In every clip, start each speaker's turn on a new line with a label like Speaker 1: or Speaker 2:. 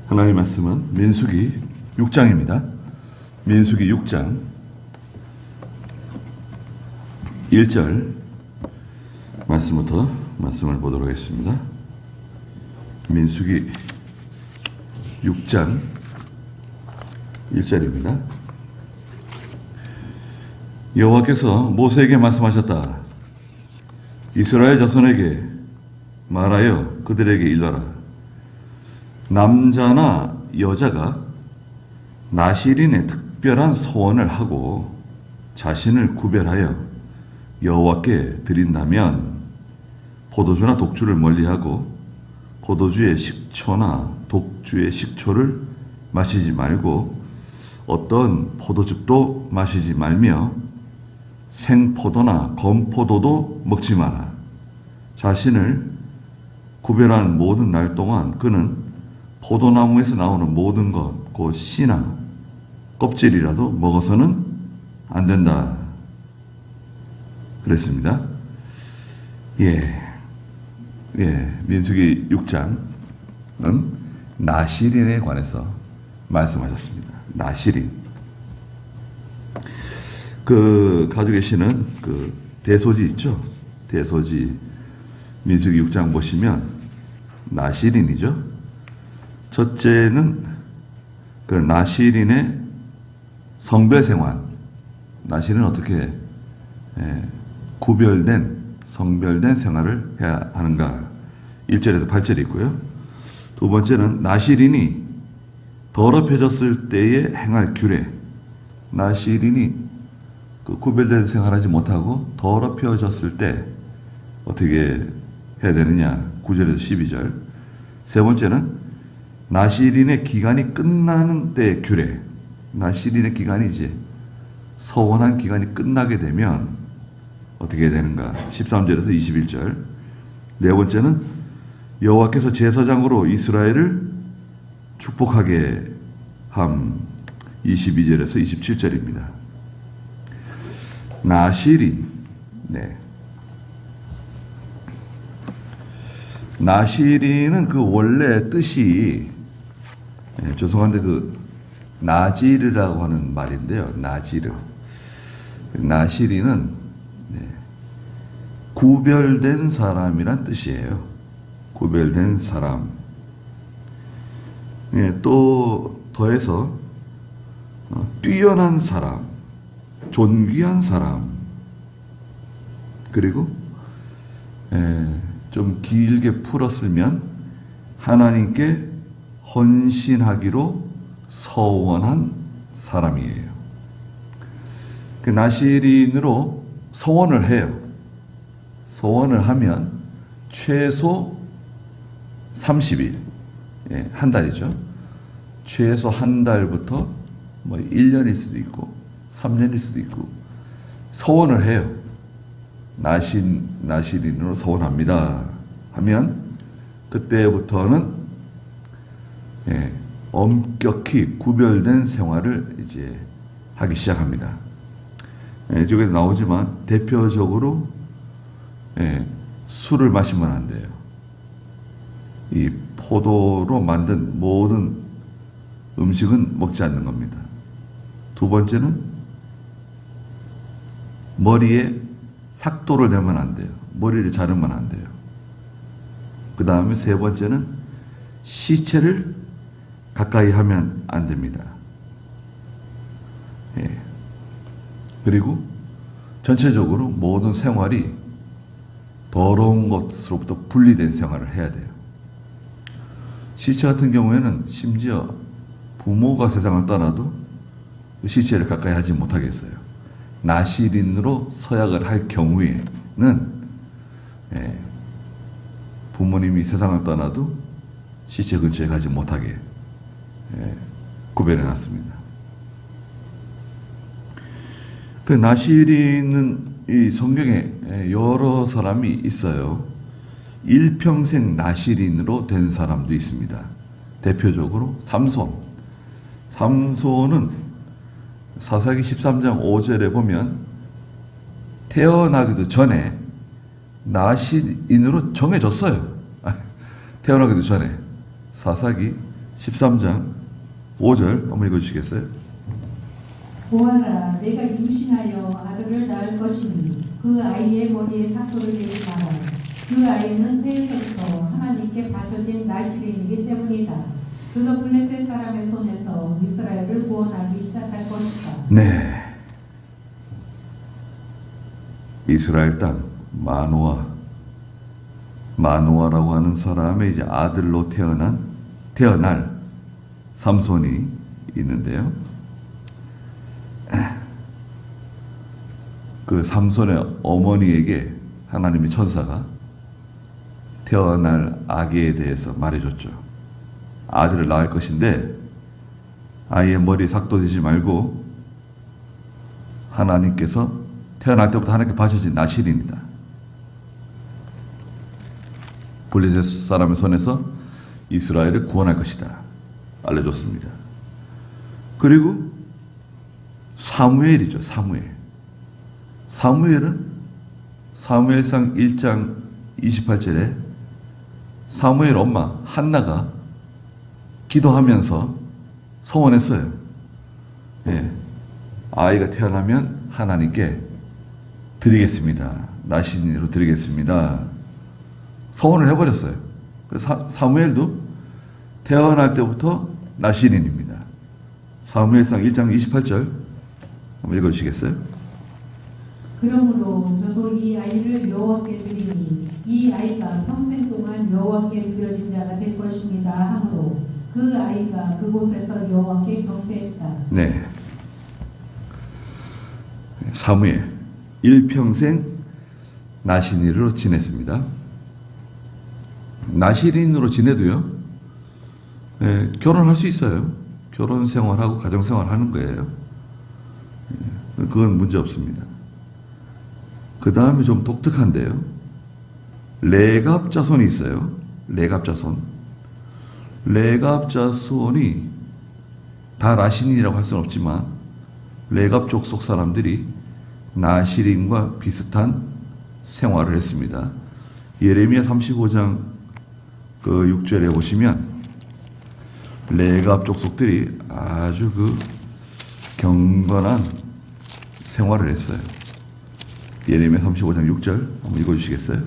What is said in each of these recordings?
Speaker 1: 하나님의 말씀은 민수기 6장입니다. 민수기 6장 1절 말씀부터 말씀을 보도록 하겠습니다. 민수기 6장 1절입니다. 여호와께서 모세에게 말씀하셨다. 이스라엘 자손에게 말하여 그들에게 일러라. 남자나 여자가 나실인의 특별한 소원을 하고 자신을 구별하여 여호와께 드린다면 포도주나 독주를 멀리하고 포도주의 식초나 독주의 식초를 마시지 말고 어떤 포도즙도 마시지 말며 생포도나 건포도도 먹지 마라. 자신을 구별한 모든 날 동안 그는 포도나무에서 나오는 모든 것, 곧 씨나 껍질이라도 먹어서는 안 된다. 그랬습니다. 민수기 6장은 나실인에 관해서 말씀하셨습니다. 나실인. 가지고 계시는 대소지 있죠? 대소지 민수기 6장 보시면 나실인이죠? 첫째는 나실인의 성별 생활. 나실인은 어떻게 구별된 성별된 생활을 해야 하는가? 1절에서 8절이 있고요. 두 번째는 나실인이 더럽혀졌을 때에 행할 규례. 나실인이 구별된 생활하지 못하고 더럽혀졌을 때 어떻게 해야 되느냐? 9절에서 12절. 세 번째는 나실인의 기간이 끝나는 때의 규례. 나실인의 기간이 이제 서원한 기간이 끝나게 되면 어떻게 해야 되는가? 13절에서 21절. 네 번째는 여호와께서 제사장으로 이스라엘을 축복하게 함. 22절에서 27절입니다. 나실인. 나실인은 원래 뜻이 죄송한데 나지르라고 하는 말인데요. 나지르. 나실인은 구별된 사람이란 뜻이에요. 구별된 사람. 또 더해서 뛰어난 사람, 존귀한 사람, 그리고 좀 길게 풀었으면 하나님께 헌신하기로 서원한 사람이에요. 나실인으로 서원을 해요. 서원을 하면 최소 30일, 한 달이죠. 최소 한 달부터 1년일 수도 있고 3년일 수도 있고 서원을 해요. 나실인으로 서원합니다 하면 그때부터는 엄격히 구별된 생활을 이제 하기 시작합니다. 이쪽에 나오지만 대표적으로 술을 마시면 안 돼요. 이 포도로 만든 모든 음식은 먹지 않는 겁니다. 두 번째는 머리에 삭도를 대면 안 돼요. 머리를 자르면 안 돼요. 그 다음에 세 번째는 시체를 가까이 하면 안 됩니다. 그리고 전체적으로 모든 생활이 더러운 것으로부터 분리된 생활을 해야 돼요. 시체 같은 경우에는 심지어 부모가 세상을 떠나도 그 시체를 가까이 하지 못하겠어요. 나실인으로 서약을 할 경우에는 부모님이 세상을 떠나도 시체 근처에 가지 못하게 구별해 놨습니다. 나실인은 이 성경에 여러 사람이 있어요. 일평생 나실인으로 된 사람도 있습니다. 대표적으로 삼손. 삼손은 사사기 13장 5절에 보면 태어나기도 전에 나실인으로 정해졌어요. 태어나기도 전에. 사사기 13장 5절 한번 읽어주시겠어요?
Speaker 2: 보아라, 내가 임신하여 아들을 낳을 것이니 그 아이의 머리에 삭도를 내지 마라. 그 아이는 태에서부터 하나님께 바쳐진 나실인이기 때문이다. 그가 블레셋 사람의 손에서 이스라엘을 구원하기 시작할 것이다.
Speaker 1: 네. 이스라엘 땅 마노아라고 하는 사람의 이제 아들로 태어날 삼손이 있는데요. 그 삼손의 어머니에게 하나님의 천사가 태어날 아기에 대해서 말해줬죠. 아들을 낳을 것인데 아이의 머리에 삭도되지 말고 하나님께서 태어날 때부터 하나님께 바쳐진 나실인이다. 블레셋 사람의 손에서 이스라엘을 구원할 것이다. 알려줬습니다. 그리고 사무엘이죠. 사무엘은 사무엘상 1장 28절에 사무엘 엄마 한나가 기도하면서 서원했어요. 예, 아이가 태어나면 하나님께 드리겠습니다. 나신으로 드리겠습니다. 서원을 해버렸어요. 사무엘도 태어날 때부터 나신인입니다. 사무엘상 1장 28절 한번 읽어주시겠어요?
Speaker 2: 그러므로 저도 이 아이를 여호와께 드리니 이 아이가 평생 동안 여호와께 드려진 자가 될 것입니다 하므로 그 아이가 그곳에서 여호와께 경배했다.
Speaker 1: 네. 사무엘 일평생 나신인으로 지냈습니다. 나신인으로 지내도요, 결혼할 수 있어요. 결혼 생활하고 가정 생활하는 거예요. 그건 문제 없습니다. 그 다음에 좀 독특한데요. 레갑 자손이 있어요. 레갑 자손이 다 나신인이라고 할 수는 없지만 레갑 족속 사람들이 나실인과 비슷한 생활을 했습니다. 예레미야 35장 그 6절에 보시면 레갑 족속들이 아주 그 경건한 생활을 했어요. 예레미야 35장 6절 한번 읽어주시겠어요?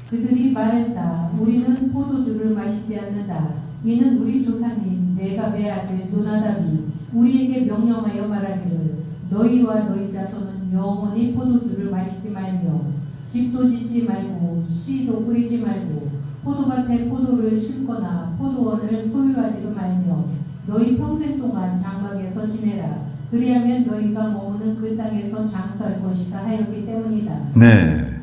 Speaker 2: 그들이 말했다. 우리는 포도주를 마시지 않는다. 이는 우리 조상인 레갑의 아들 노나답이 우리에게 명령하여 말하기를 너희와 너희 자손은 영원히 포도주를 마시지 말며 집도 짓지 말고 씨도 뿌리지 말고 포도밭에 포도를 심거나 포도원을 소유하지도 말며 너희 평생 동안 장막에서 지내라. 그리하면 너희가 머무는 그 땅에서 장수할 것이다 하였기 때문이다.
Speaker 1: 네.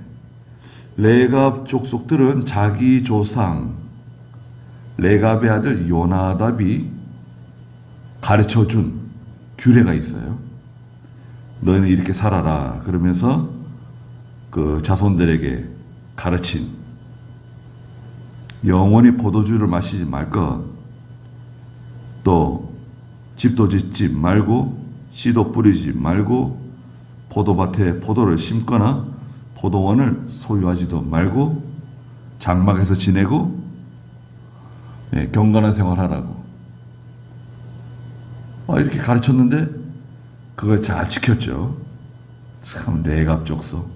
Speaker 1: 레갑 족속들은 자기 조상 레갑의 아들 요나답이 가르쳐준 규례가 있어요. 너희는 이렇게 살아라. 그러면서 그 자손들에게 가르친 영원히 포도주를 마시지 말 것, 또 집도 짓지 말고 씨도 뿌리지 말고 포도밭에 포도를 심거나 포도원을 소유하지도 말고 장막에서 지내고 경건한 생활하라고 이렇게 가르쳤는데 그걸 잘 지켰죠. 참 레갑 족속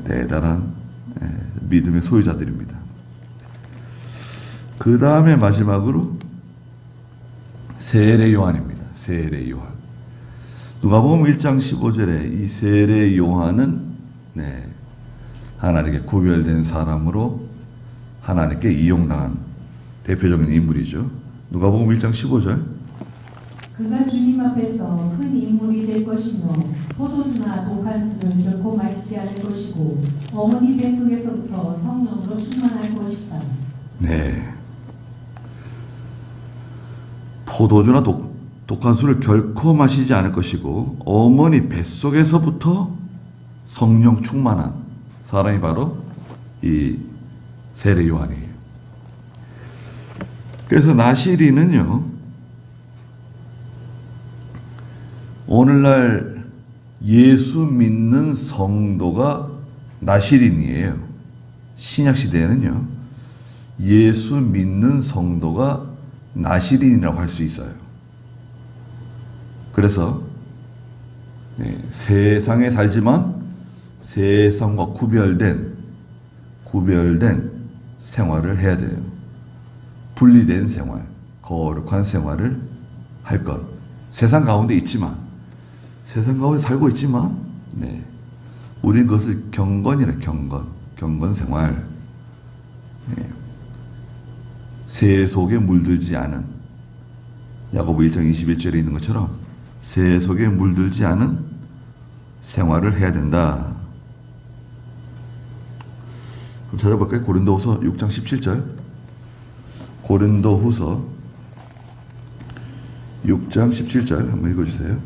Speaker 1: 대단한 믿음의 소유자들입니다. 그 다음에 마지막으로 세례 요한입니다. 세례 요한. 누가복음 1장 15절에 이 세례 요한은 하나님께 구별된 사람으로 하나님께 이용당한 대표적인 인물이죠. 누가복음 1장 15절.
Speaker 2: 그가 주님 앞에서 큰 인물이 될 것이며 포도주나 독한 술을 결코 마시지 않을 것이고 어머니 뱃속에서부터 성령으로 충만할 것이다. 네.
Speaker 1: 포도주나 독한 술을 결코 마시지 않을 것이고 어머니 뱃속에서부터 성령 충만한 사람이 바로 이 세례 요한이에요. 그래서 나시린은요, 오늘날 예수 믿는 성도가 나시린이에요. 신약 시대에는요, 예수 믿는 성도가 나시린이라고 할 수 있어요. 그래서 세상에 살지만 세상과 구별된 생활을 해야 돼요. 분리된 생활, 거룩한 생활을 할 것. 세상 가운데 있지만, 세상 가운데 살고 있지만, 우리는 그것을 경건이라 경건 생활. 새 속에 물들지 않은, 야고보 1장 21절에 있는 것처럼 새 속에 물들지 않은 생활을 해야 된다. 그럼 찾아볼까요? 고린도후서 6장 17절. 고린도후서 6장 17절 한번 읽어주세요.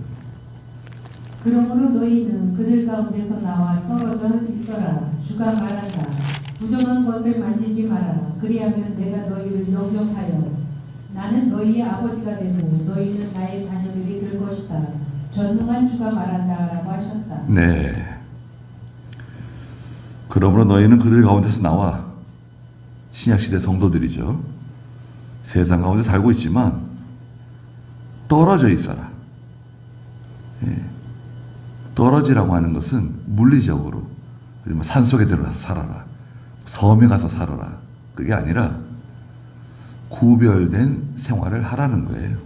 Speaker 2: 그러므로 너희는 그들 가운데서 나와 떨어져 있어라. 주가 말한다. 부정한 것을 만지지 마라. 그리하면 내가 너희를 영접하여 나는 너희의 아버지가 되고 너희는 나의 자녀들이 될 것이다. 전능한 주가 말한다 라고 하셨다.
Speaker 1: 네. 그러므로 너희는 그들 가운데서 나와, 신약시대 성도들이죠. 세상 가운데 살고 있지만 떨어져 있어라. 떨어지라고 하는 것은 물리적으로 산속에 들어가서 살아라, 섬에 가서 살아라, 그게 아니라 구별된 생활을 하라는 거예요.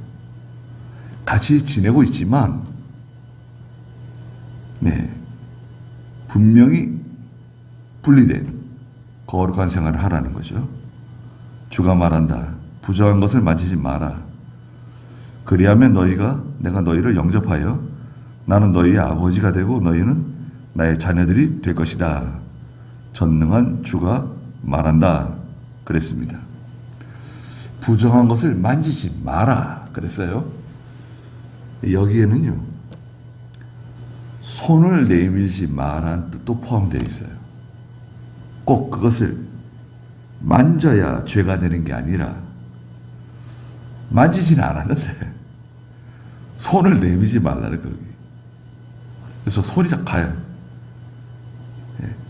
Speaker 1: 같이 지내고 있지만 분명히 분리된 거룩한 생활을 하라는 거죠. 주가 말한다. 부정한 것을 만지지 마라. 그리하면 내가 너희를 영접하여 나는 너희의 아버지가 되고 너희는 나의 자녀들이 될 것이다. 전능한 주가 말한다. 그랬습니다. 부정한 것을 만지지 마라. 그랬어요. 여기에는요, 손을 내밀지 마라는 뜻도 포함되어 있어요. 꼭 그것을 만져야 죄가 되는 게 아니라, 만지지는 않았는데 손을 내밀지 말라는 거기. 그래서 손이 딱 가요.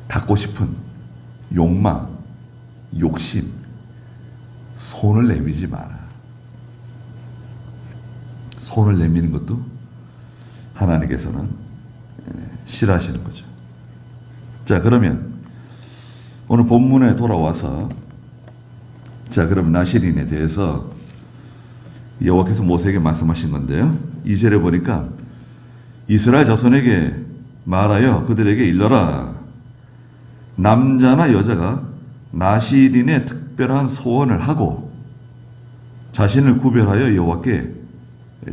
Speaker 1: 닿고 싶은 욕망, 욕심, 손을 내밀지 마라. 손을 내미는 것도 하나님께서는 싫어하시는 거죠. 자, 그러면 오늘 본문에 돌아와서, 자, 그럼 나시린에 대해서 여호와께서 모세에게 말씀하신 건데요. 2절에 보니까 이스라엘 자손에게 말하여 그들에게 일러라. 남자나 여자가 나시린의 특별한 소원을 하고 자신을 구별하여 여호와께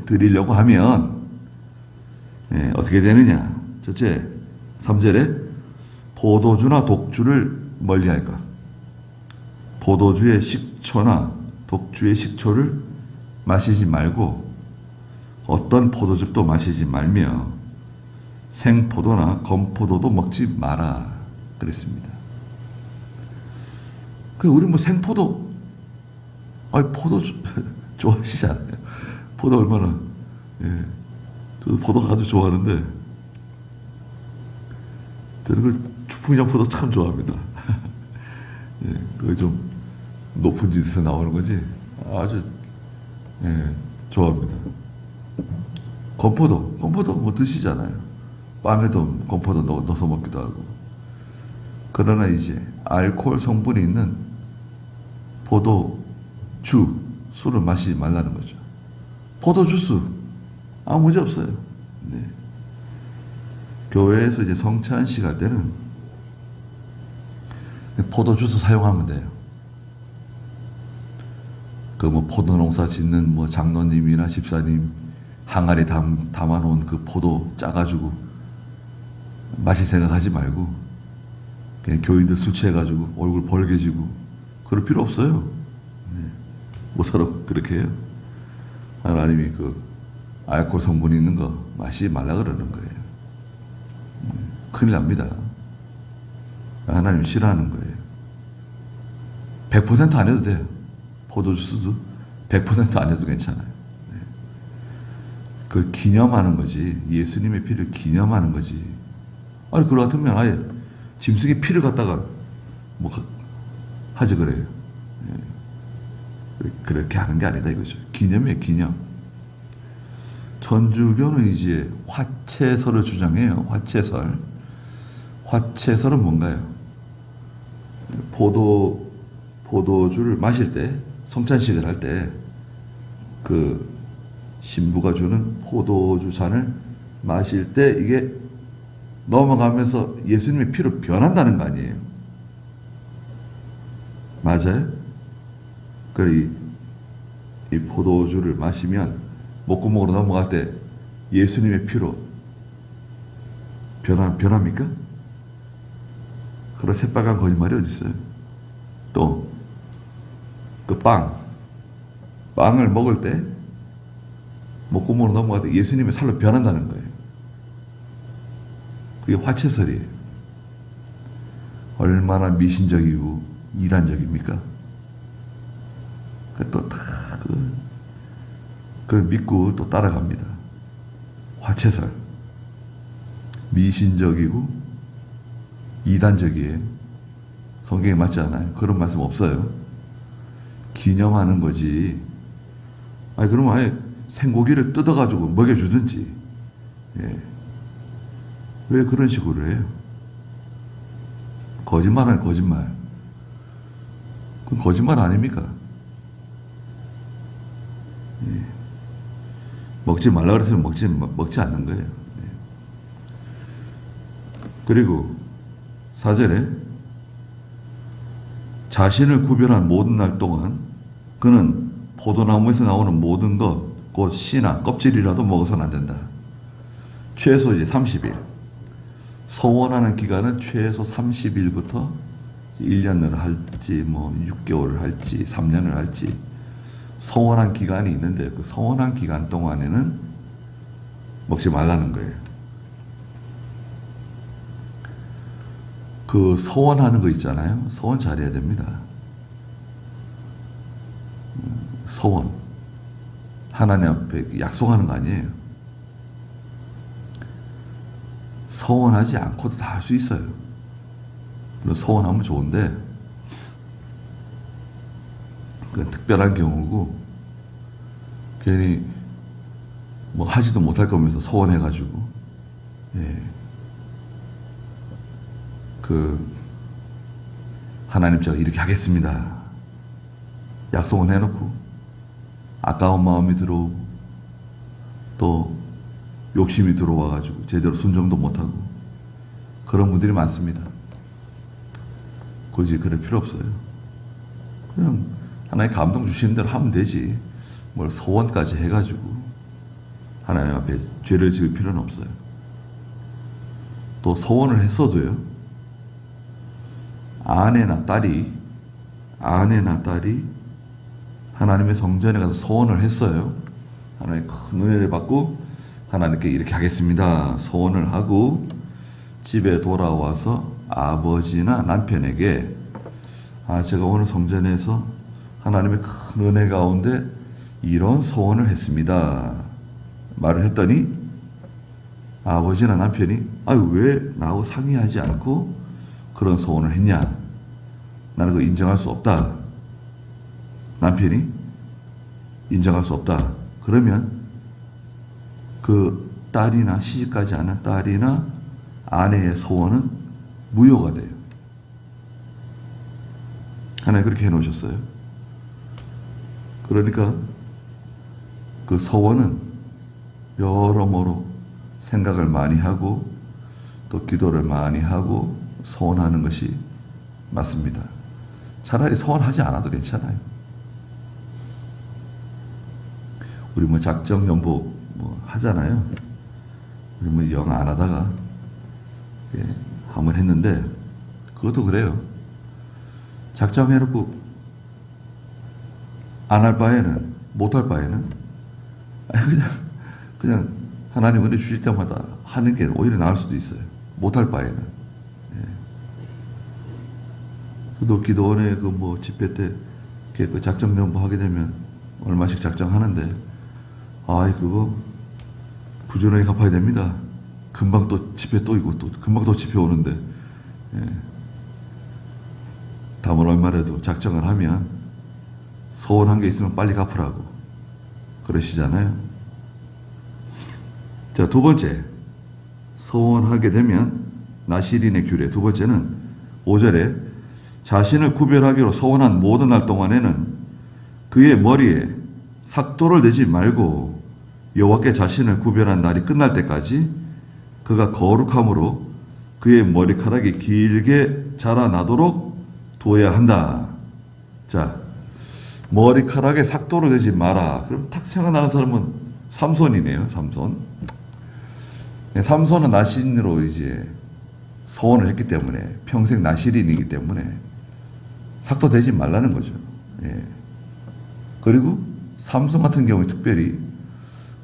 Speaker 1: 드리려고 하면 어떻게 되느냐. 첫째, 3절에 포도주나 독주를 멀리할까. 포도주의 식초나 독주의 식초를 마시지 말고 어떤 포도즙도 마시지 말며 생포도나 건포도도 먹지 마라 그랬습니다. 우리 생포도, 포도 좋아하시잖아요. 포도 얼마나, 저도 포도 아주 좋아하는데, 저는 그 추풍장 포도 참 좋아합니다. 그게 좀 높은 지대에서 나오는 거지, 아주, 좋아합니다. 건포도 뭐 드시잖아요. 빵에도 건포도 넣어서 먹기도 하고. 그러나 이제 알코올 성분이 있는 포도주, 술을 마시지 말라는 거죠. 포도주스 아무 문제 없어요. 교회에서 이제 성찬식 할 때는 포도주스 사용하면 돼요. 포도농사 짓는 장로님이나 집사님 항아리 담아놓은 그 포도 짜가지고 마실 생각하지 말고 그냥 교인들 술 취해가지고 얼굴 벌개지고 그럴 필요 없어요. 못하러 그렇게 해요. 하나님이 알코올 성분이 있는 거 마시지 말라 그러는 거예요. 큰일 납니다. 하나님이 싫어하는 거예요. 100% 안 해도 돼요. 포도주스도 100% 안 해도 괜찮아요. 그걸 기념하는 거지. 예수님의 피를 기념하는 거지. 그거 같으면 아예 짐승의 피를 갖다가 하지 그래요. 그렇게 하는 게 아니다 이거죠. 기념이에요, 기념. 천주교는 이제 화채설을 주장해요. 화채설. 화채설은 뭔가요? 포도주를 마실 때, 성찬식을 할 때, 그 신부가 주는 포도주 잔을 마실 때 이게 넘어가면서 예수님의 피로 변한다는 거 아니에요? 맞아요? 그래, 이 포도주를 마시면 목구멍으로 넘어갈 때 예수님의 피로 변합니까? 그런 새빨간 거짓말이 어디 있어요? 또, 그 빵을 먹을 때 목구멍으로 넘어갈 때 예수님의 살로 변한다는 거예요. 그게 화채설이에요. 얼마나 미신적이고 이단적입니까? 또 다 그걸 믿고 또 따라갑니다. 화채설. 미신적이고 이단적이에요. 성경에 맞지 않아요. 그런 말씀 없어요. 기념하는 거지. 아니, 그러면 아예 생고기를 뜯어가지고 먹여주든지. 예. 왜 그런 식으로 해요? 거짓말은 거짓말. 그건 거짓말 아닙니까? 예. 먹지 말라 그랬으면 먹지 않는 거예요. 예. 그리고 4절에 자신을 구별한 모든 날 동안 그는 포도나무에서 나오는 모든 것, 곧 씨나 껍질이라도 먹어서는 안 된다. 최소 이제 30일. 서원하는 기간은 최소 30일부터 1년을 할지, 뭐 6개월을 할지, 3년을 할지, 서원한 기간이 있는데 그 서원한 기간 동안에는 먹지 말라는 거예요. 그 서원하는 거 있잖아요. 서원 잘해야 됩니다. 서원. 하나님 앞에 약속하는 거 아니에요. 서원하지 않고도 다 할 수 있어요. 물론 서원하면 좋은데 그건 특별한 경우고 괜히 뭐 하지도 못할 거면서 서원해가지고 예. 하나님 제가 이렇게 하겠습니다. 약속은 해놓고 아까운 마음이 들어오고 또 욕심이 들어와가지고 제대로 순종도 못하고 그런 분들이 많습니다. 굳이 그럴 필요 없어요. 그냥 하나님 감동 주시는 대로 하면 되지. 뭘 소원까지 해가지고 하나님 앞에 죄를 지을 필요는 없어요. 또 소원을 했어도요. 아내나 딸이 하나님의 성전에 가서 소원을 했어요. 하나님 큰 은혜를 받고 하나님께 이렇게 하겠습니다. 소원을 하고 집에 돌아와서 아버지나 남편에게 제가 오늘 성전에서 하나님의 큰 은혜 가운데 이런 소원을 했습니다. 말을 했더니 아버지나 남편이 왜 나하고 상의하지 않고 그런 소원을 했냐? 나는 그거 인정할 수 없다. 남편이 인정할 수 없다. 그러면 그 딸이나 시집가지 않은 딸이나 아내의 소원은 무효가 돼요. 하나님 그렇게 해놓으셨어요. 그러니까 그 소원은 여러모로 생각을 많이 하고 또 기도를 많이 하고 소원하는 것이 맞습니다. 차라리 소원하지 않아도 괜찮아요. 우리 뭐 작정 연복 뭐 하잖아요. 우리 뭐 영 안 하다가 한번 했는데 그것도 그래요. 작정해놓고 안 할 바에는 못 할 바에는 그냥 하나님 은혜 주실 때마다 하는 게 오히려 나을 수도 있어요. 못 할 바에는. 저도 기도원에 그 뭐 집회 때 그 작정 연복 하게 되면 얼마씩 작정하는데 그거 부지런히 갚아야 됩니다. 금방 또 집회 또 있고 또 금방 또 집회 오는데 다음 월 얼마라도 작정을 하면 서운한 게 있으면 빨리 갚으라고 그러시잖아요. 자, 두 번째, 서운하게 되면 나시린의 규례. 두 번째는 5절에 자신을 구별하기로 서운한 모든 날 동안에는 그의 머리에 삭도를 내지 말고 여호와께 자신을 구별한 날이 끝날 때까지 그가 거룩함으로 그의 머리카락이 길게 자라나도록 두어야 한다. 자, 머리카락에 삭도를 내지 마라. 그럼 탁 생각나는 사람은 삼손이네요. 삼손. 삼손은 나신으로 이제 서원을 했기 때문에 평생 나시린이기 때문에 삭도 되지 말라는 거죠. 예. 그리고 삼손 같은 경우에 특별히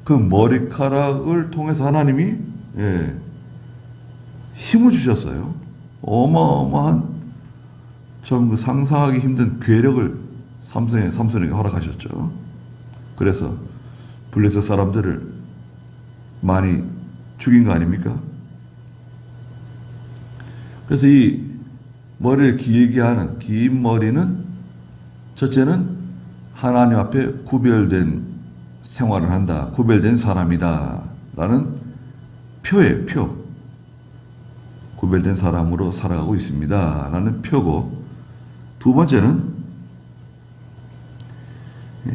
Speaker 1: 그 머리카락을 통해서 하나님이 힘을 주셨어요. 어마어마한 좀 상상하기 힘든 괴력을 삼손에게 허락하셨죠. 그래서 블레셋 사람들을 많이 죽인 거 아닙니까? 그래서 이 머리를 길게 하는 긴 머리는 첫째는 하나님 앞에 구별된 생활을 한다. 구별된 사람이다. 라는 표예요. 표. 구별된 사람으로 살아가고 있습니다. 라는 표고, 두 번째는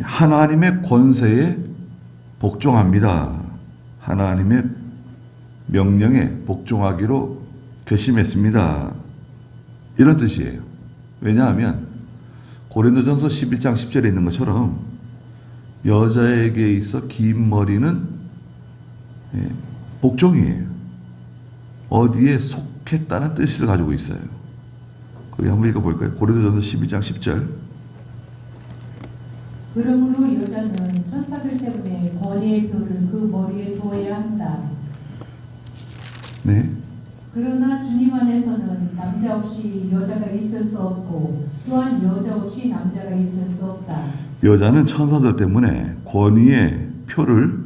Speaker 1: 하나님의 권세에 복종합니다. 하나님의 명령에 복종하기로 결심했습니다. 이런 뜻이에요. 왜냐하면 고린도전서 11장 10절에 있는 것처럼 여자에게 있어 긴 머리는 복종이에요. 어디에 속했다는 뜻을 가지고 있어요. 거기 한번 읽어볼까요? 고린도전서 12장 10절.
Speaker 2: 그러므로 여자는 천사들 때문에 권위의 표를 그 머리에 두어야 한다.
Speaker 1: 네.
Speaker 2: 그러나 주님 안에서는 남자 없이 여자가 있을 수 없고 또한 여자 없이 남자가 있을 수 없다.
Speaker 1: 여자는 천사들 때문에 권위의 표를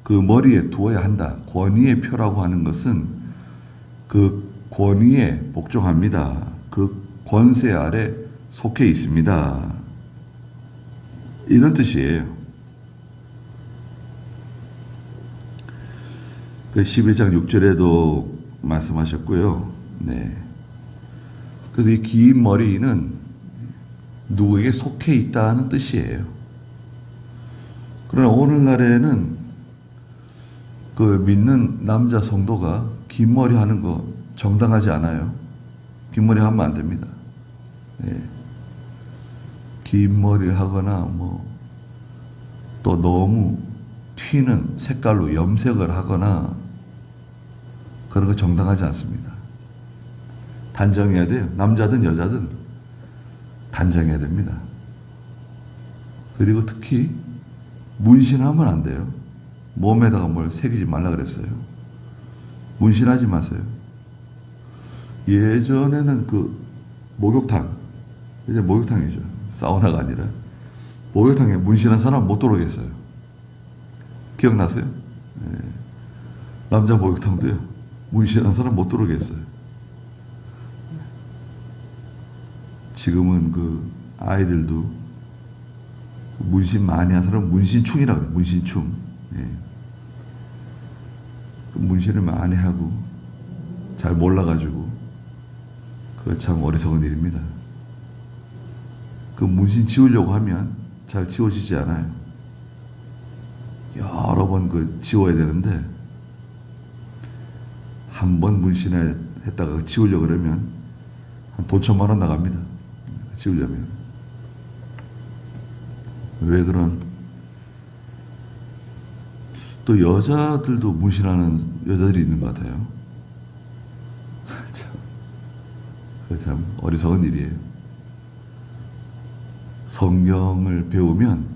Speaker 1: 그 머리에 두어야 한다. 권위의 표라고 하는 것은 그 권위에 복종합니다. 그 권세 아래 속해 있습니다. 이런 뜻이에요. 그 11장 6절에도 말씀하셨고요. 네. 그래서 이 긴 머리는 누구에게 속해 있다는 뜻이에요. 그러나 오늘날에는 그 믿는 남자 성도가 긴 머리 하는 거 정당하지 않아요. 긴 머리 하면 안 됩니다. 네. 긴 머리를 하거나 또 너무 튀는 색깔로 염색을 하거나 그런 거 정당하지 않습니다. 단정해야 돼요. 남자든 여자든 단정해야 됩니다. 그리고 특히 문신하면 안 돼요. 몸에다가 뭘 새기지 말라 그랬어요. 문신하지 마세요. 예전에는 그 목욕탕, 이제 목욕탕이죠. 사우나가 아니라 목욕탕에 문신한 사람 못 들어오게 했어요. 기억나세요? 네. 남자 목욕탕도요. 문신한 사람 못 들어오게 했어요. 지금은 그 아이들도 문신 많이 한 사람 문신충이라고 해요. 문신충. 예. 문신을 많이 하고 잘 몰라가지고 그거 참 어리석은 일입니다. 그 문신 지우려고 하면 잘 지워지지 않아요. 여러 번 그 지워야 되는데 한 번 문신을 했다가 지우려고 그러면 한 돈 1,000,000원 나갑니다. 지우려면. 왜 그런? 또 여자들도 문신하는 여자들이 있는 것 같아요. 참 어리석은 일이에요. 성경을 배우면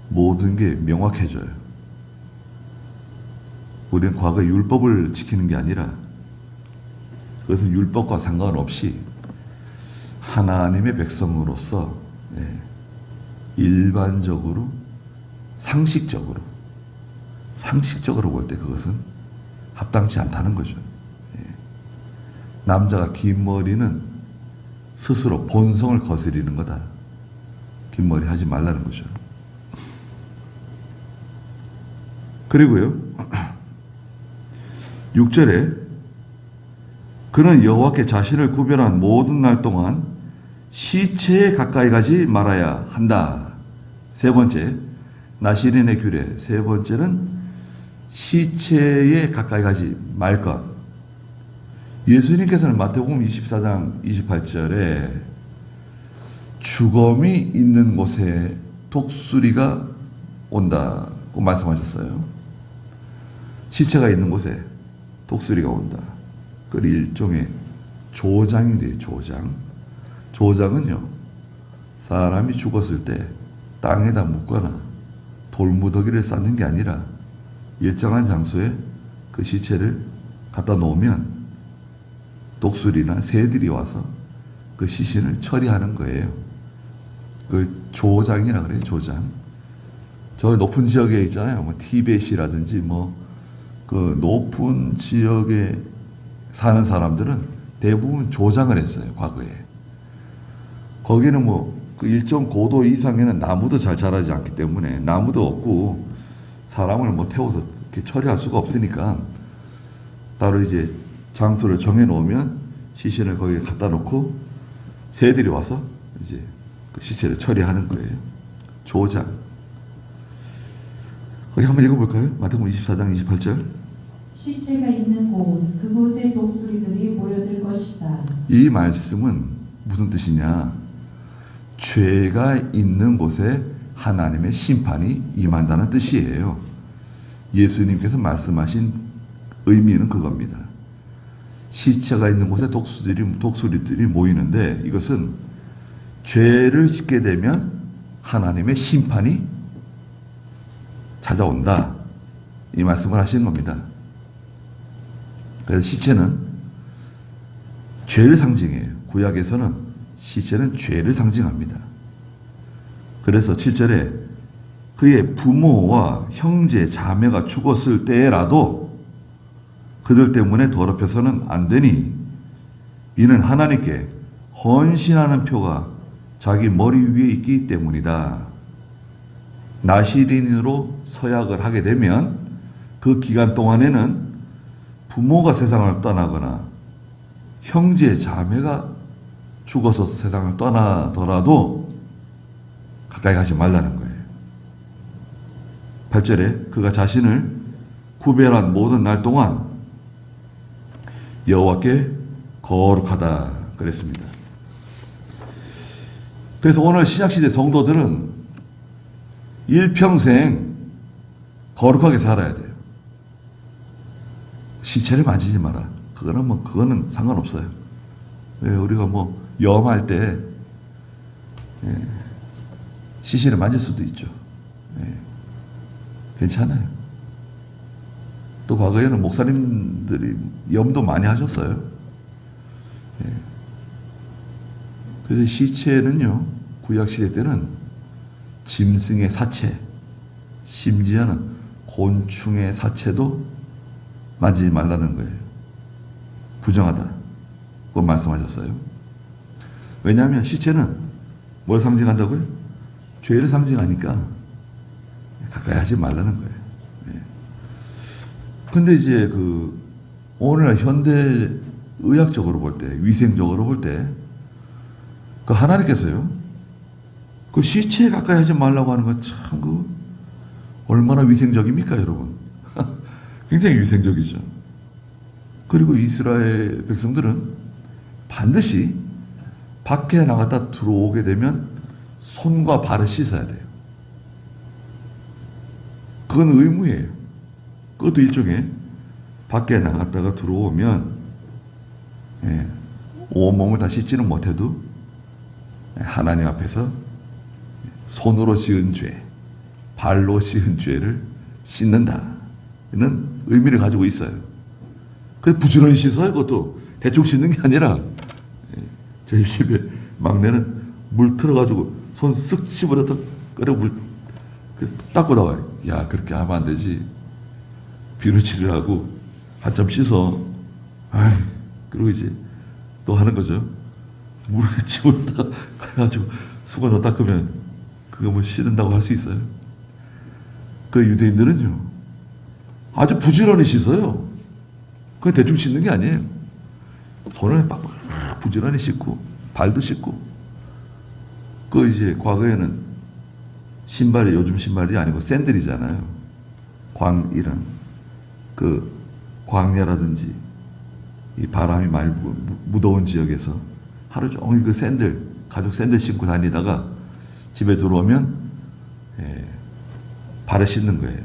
Speaker 1: 모든 게 명확해져요. 우리는 과거 율법을 지키는 게 아니라 그것은 율법과 상관없이 하나님의 백성으로서 일반적으로 상식적으로 볼 때 그것은 합당치 않다는 거죠. 남자가 긴 머리는 스스로 본성을 거스리는 거다. 긴 머리 하지 말라는 거죠. 그리고요, 6절에 그는 여호와께 자신을 구별한 모든 날 동안 시체에 가까이 가지 말아야 한다. 세 번째, 나시린의 규례. 세 번째는 시체에 가까이 가지 말 것. 예수님께서는 마태복음 24장 28절에 죽음이 있는 곳에 독수리가 온다고 말씀하셨어요. 시체가 있는 곳에 독수리가 온다. 그 일종의 조장인데요, 조장. 조장은요, 사람이 죽었을 때 땅에다 묻거나 돌무더기를 쌓는 게 아니라 일정한 장소에 그 시체를 갖다 놓으면 독수리나 새들이 와서 그 시신을 처리하는 거예요. 그 조장이라 그래요, 조장. 저 높은 지역에 있잖아요. 뭐 티벳이라든지 그 높은 지역에 사는 사람들은 대부분 조장을 했어요, 과거에. 거기는 그 일정 고도 이상에는 나무도 잘 자라지 않기 때문에 나무도 없고 사람을 태워서 이렇게 처리할 수가 없으니까 따로 이제 장소를 정해 놓으면 시신을 거기에 갖다 놓고 새들이 와서 이제 그 시체를 처리하는 거예요. 조장. 거기 한번 읽어볼까요? 마태복음 24장 28절.
Speaker 2: 시체가 있는 곳, 그곳에 독수리들이 모여들 것이다.
Speaker 1: 이 말씀은 무슨 뜻이냐? 죄가 있는 곳에 하나님의 심판이 임한다는 뜻이에요. 예수님께서 말씀하신 의미는 그겁니다. 시체가 있는 곳에 독수리들이 모이는데 이것은 죄를 짓게 되면 하나님의 심판이 찾아온다. 이 말씀을 하시는 겁니다. 그래서 시체는 죄를 상징해요. 구약에서는 시체는 죄를 상징합니다. 그래서 7절에 그의 부모와 형제, 자매가 죽었을 때라도 그들 때문에 더럽혀서는 안 되니 이는 하나님께 헌신하는 표가 자기 머리 위에 있기 때문이다. 나시린으로 서약을 하게 되면 그 기간 동안에는 부모가 세상을 떠나거나 형제, 자매가 죽어서 세상을 떠나더라도 가까이 가지 말라는 거예요. 8절에 그가 자신을 구별한 모든 날 동안 여호와께 거룩하다 그랬습니다. 그래서 오늘 신약시대 성도들은 일평생 거룩하게 살아야 돼요. 시체를 만지지 마라. 그거는 상관없어요. 우리가 염할 때 시신을 만질 수도 있죠. 괜찮아요. 또 과거에는 목사님들이 염도 많이 하셨어요. 그래서 시체는요, 구약시대 때는 짐승의 사체, 심지어는 곤충의 사체도 만지지 말라는 거예요. 부정하다. 그건 말씀하셨어요. 왜냐하면 시체는 뭘 상징한다고요? 죄를 상징하니까 가까이 하지 말라는 거예요. 근데 이제 오늘날 현대 의학적으로 볼 때, 위생적으로 볼 때, 하나님께서요, 그 시체에 가까이 하지 말라고 하는 건 참, 얼마나 위생적입니까, 여러분? 굉장히 위생적이죠. 그리고 이스라엘 백성들은 반드시 밖에 나갔다 들어오게 되면 손과 발을 씻어야 돼요. 그건 의무예요. 그것도 일종의 밖에 나갔다가 들어오면 온몸을 다 씻지는 못해도 하나님 앞에서 손으로 지은 죄, 발로 지은 죄를 씻는다는 의미를 가지고 있어요. 그래서 부지런히 씻어요. 그것도 대충 씻는 게 아니라 저희 집에 막내는 물 틀어가지고 손 쓱 씹어서 끓여 물 닦고 나와요. 야, 그렇게 하면 안 되지. 비누칠을 하고 한참 씻어. 그리고 이제 또 하는 거죠. 물을 집어다 가가지고 수건으로 닦으면 그거 뭐 씻는다고 할 수 있어요? 그 유대인들은요, 아주 부지런히 씻어요. 그건 대충 씻는 게 아니에요. 손을 빡빡 부지런히 씻고, 발도 씻고. 그 이제 과거에는 신발이 요즘 신발이 아니고 샌들이잖아요. 이런, 광야라든지, 이 바람이 많이 무더운 지역에서 하루 종일 그 가죽 샌들 신고 다니다가 집에 들어오면, 발을 씻는 거예요.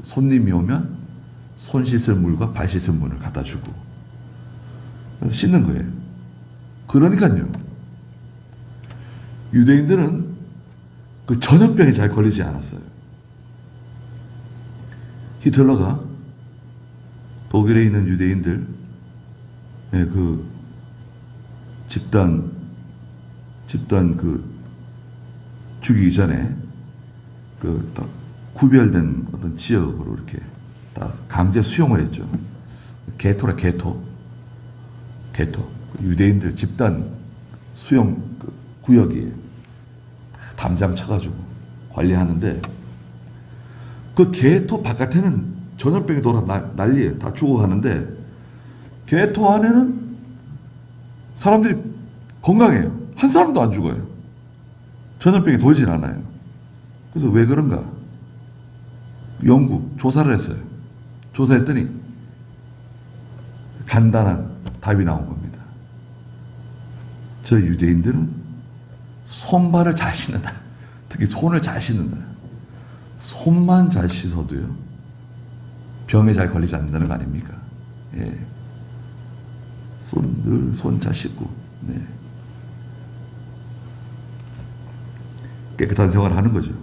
Speaker 1: 손님이 오면 손 씻을 물과 발 씻을 물을 갖다 주고 씻는 거예요. 그러니까요, 유대인들은 그 전염병에 잘 걸리지 않았어요. 히틀러가 독일에 있는 유대인들 그 집단 죽이기 전에 딱 구별된 어떤 지역으로 이렇게 딱 강제 수용을 했죠. 게토라, 게토. 유대인들 집단 수용 구역이에요. 담장 쳐가지고 관리하는데, 그 게토 바깥에는 전염병이 돌아 난리예요. 다 죽어가는데, 게토 안에는 사람들이 건강해요. 한 사람도 안 죽어요. 전염병이 돌질 않아요. 그래서 왜 그런가? 조사를 했어요. 조사했더니 간단한 답이 나온 겁니다. 저 유대인들은 손발을 잘 씻는다. 특히 손을 잘 씻는다. 손만 잘 씻어도요, 병에 잘 걸리지 않는다는 거 아닙니까? 예. 늘 손 잘 씻고, 네. 깨끗한 생활을 하는 거죠.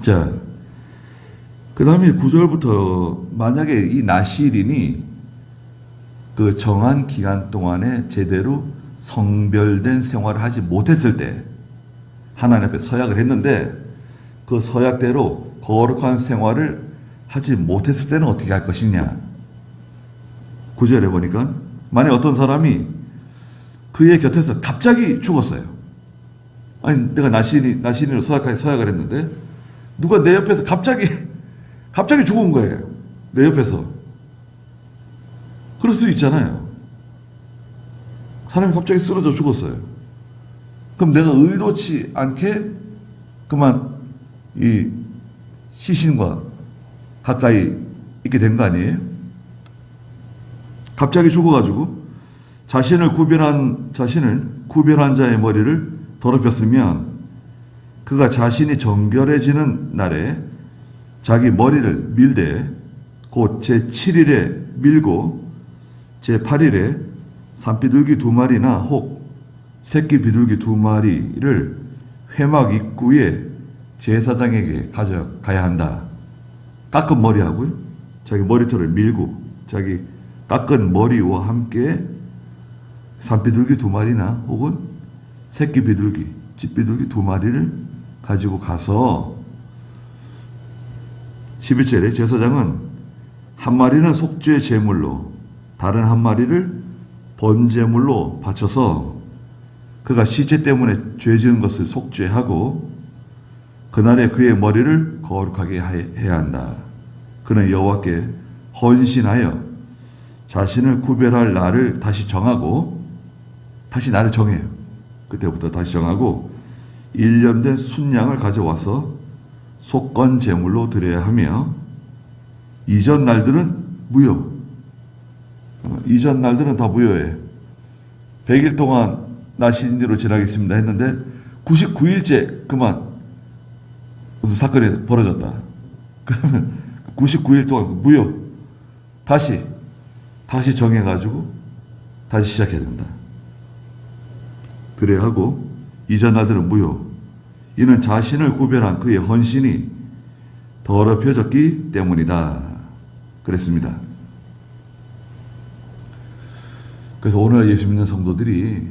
Speaker 1: 자, 그 다음에 9절부터 만약에 이 나시린이 그 정한 기간 동안에 제대로 성별된 생활을 하지 못했을 때, 하나님 앞에 서약을 했는데 그 서약대로 거룩한 생활을 하지 못했을 때는 어떻게 할 것이냐. 9절에 보니까 만약 어떤 사람이 그의 곁에서 갑자기 죽었어요. 아니, 내가 나시린으로 서약을 했는데 누가 내 옆에서 갑자기 죽은 거예요. 내 옆에서. 그럴 수 있잖아요. 사람이 갑자기 쓰러져 죽었어요. 그럼 내가 의도치 않게 그만 이 시신과 가까이 있게 된 거 아니에요? 갑자기 죽어가지고 자신을 구별한 자의 머리를 더럽혔으면 그가 자신이 정결해지는 날에 자기 머리를 밀되 곧 제7일에 밀고 제8일에 산비둘기 2마리나 혹 새끼 비둘기 2마리를 회막 입구에 제사장에게 가져가야 한다. 깎은 머리하고요, 자기 머리털을 밀고 자기 깎은 머리와 함께 산비둘기 2마리나 혹은 새끼 비둘기, 집비둘기 2마리를 가지고 가서 11절에 제사장은 한 마리는 속죄 제물로 다른 한 마리를 번제물로 바쳐서 그가 시체 때문에 죄 지은 것을 속죄하고 그날에 그의 머리를 거룩하게 해야 한다. 그는 여호와께 헌신하여 자신을 구별할 날을 다시 정하고, 다시 날을 정해요. 그때부터 다시 정하고 1년 된 순양을 가져와서 속건 제물로 드려야 하며 이전 날들은 무효. 이전 날들은 다 무효예요. 100일 동안 나시린으로 지나겠습니다 했는데 99일째 그만 무슨 사건이 벌어졌다. 그러면 99일 동안 무효. 다시 정해가지고 다시 시작해야 된다. 그래야 하고 이전 날들은 무효. 이는 자신을 구별한 그의 헌신이 더럽혀졌기 때문이다. 그랬습니다. 그래서 오늘 예수 믿는 성도들이